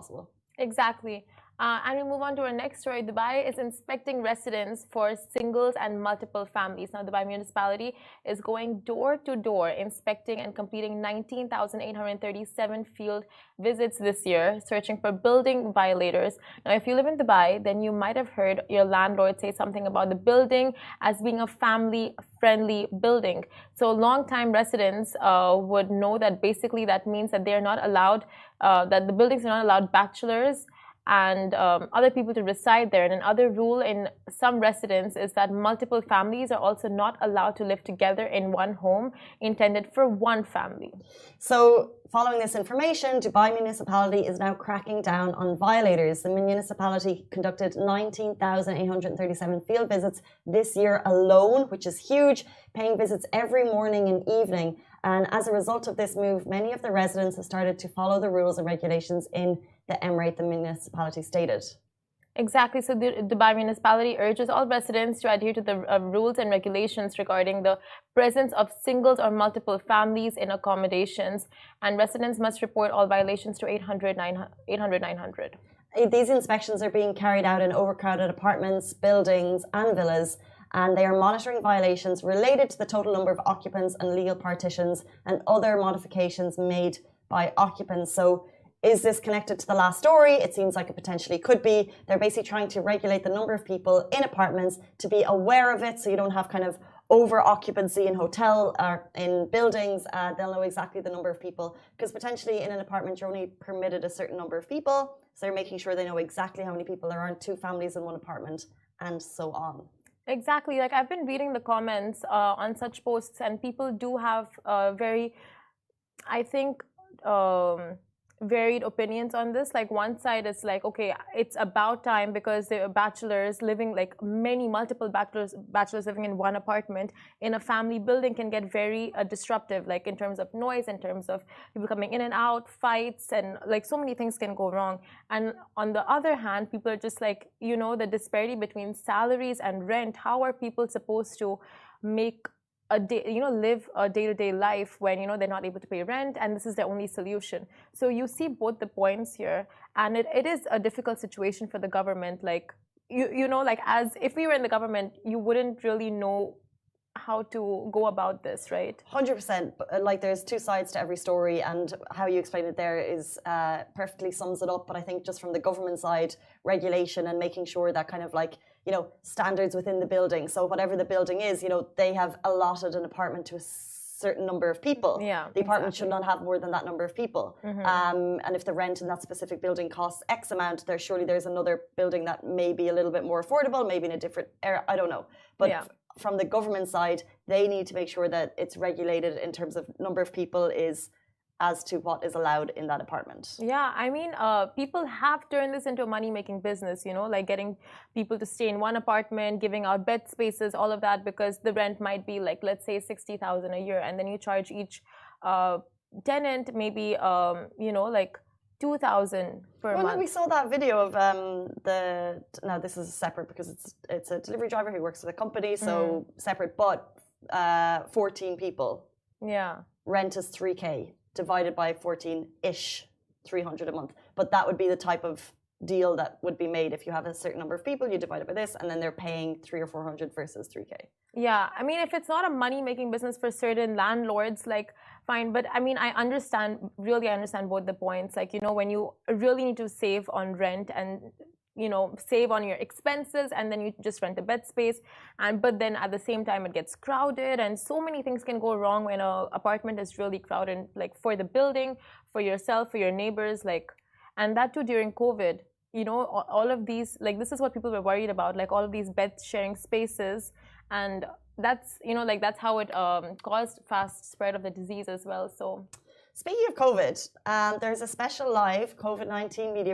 possible. Exactly. And we move on to our next story. Dubai is inspecting residents for singles and multiple families. Now, Dubai municipality is going door to door, inspecting and completing 19,837 field visits this year, searching for building violators. Now, if you live in Dubai, then you might have heard your landlord say something about the building as being a family-friendly building. So, long-time residents would know that basically that means that they're not allowed, that the buildings are not allowed bachelors and other people to reside there. And another rule in some residents is that multiple families are also not allowed to live together in one home intended for one family. So, following this information, Dubai municipality is now cracking down on violators. The municipality conducted 19,837 field visits this year alone, which is huge, paying visits every morning and evening. And as a result of this move, many of the residents have started to follow the rules and regulations in the emirate, the municipality stated. Exactly. So the Dubai municipality urges all residents to adhere to the rules and regulations regarding the presence of singles or multiple families in accommodations. And residents must report all violations to 800 900. These inspections are being carried out in overcrowded apartments, buildings, and villas. And they are monitoring violations related to the total number of occupants and legal partitions and other modifications made by occupants. So, is this connected to the last story? It seems like it potentially could be. They're basically trying to regulate the number of people in apartments to be aware of it so you don't have kind of over occupancy in hotel or in buildings. They'll know exactly the number of people because potentially in an apartment you're only permitted a certain number of people. So they're making sure they know exactly how many people there aren't, two families in one apartment and so on. Exactly. Like I've been reading the comments on such posts and people do have very, I think, varied opinions on this. Like one side is like, okay, it's about time because there are bachelors living, like multiple bachelors living in one apartment in a family building can get very disruptive, like in terms of noise, in terms of people coming in and out, fights, and like so many things can go wrong. And on the other hand, people are just like, you know, the disparity between salaries and rent. How are people supposed to make a day, you know, live a day-to-day life when, you know, they're not able to pay rent and this is their only solution? So you see both the points here, and it is a difficult situation for the government. Like you know, like as if we were in the government, you wouldn't really know how to go about this, right? 100%. Like there's two sides to every story, and how you explain it there is perfectly sums it up. But I think just from the government side, regulation and making sure that kind of like, you know, standards within the building. So whatever the building is, you know, they have allotted an apartment to a certain number of people. Yeah, the apartment should not have more than that number of people. And if the rent in that specific building costs X amount, there's another building that may be a little bit more affordable, maybe in a different area. I don't know. But from the government side, they need to make sure that it's regulated in terms of number of people is as to what is allowed in that apartment. Yeah, I mean, people have turned this into a money-making business, you know, like getting people to stay in one apartment, giving out bed spaces, all of that, because the rent might be like, let's say 60,000 a year, and then you charge each tenant maybe, you know, like 2,000 per month. Well, we saw that video of now this is separate because it's a delivery driver who works for the company, so separate, but 14 people. Yeah. Rent is 3K. Divided by 14-ish, 300 a month. But that would be the type of deal that would be made if you have a certain number of people, you divide it by this, and then they're paying 300 or 400 versus 3K. Yeah, I mean, if it's not a money-making business for certain landlords, like, fine. But I mean, I understand both the points. Like, you know, when you really need to save on rent and, you know, save on your expenses, and then you just rent a bed space, but then at the same time it gets crowded, and so many things can go wrong when an apartment is really crowded, like for the building, for yourself, for your neighbors, like, and that too during COVID. You know, all of these, like, this is what people were worried about, like all of these bed sharing spaces, and that's, you know, like that's how it caused fast spread of the disease as well. So, speaking of COVID, there's a special live COVID-19 media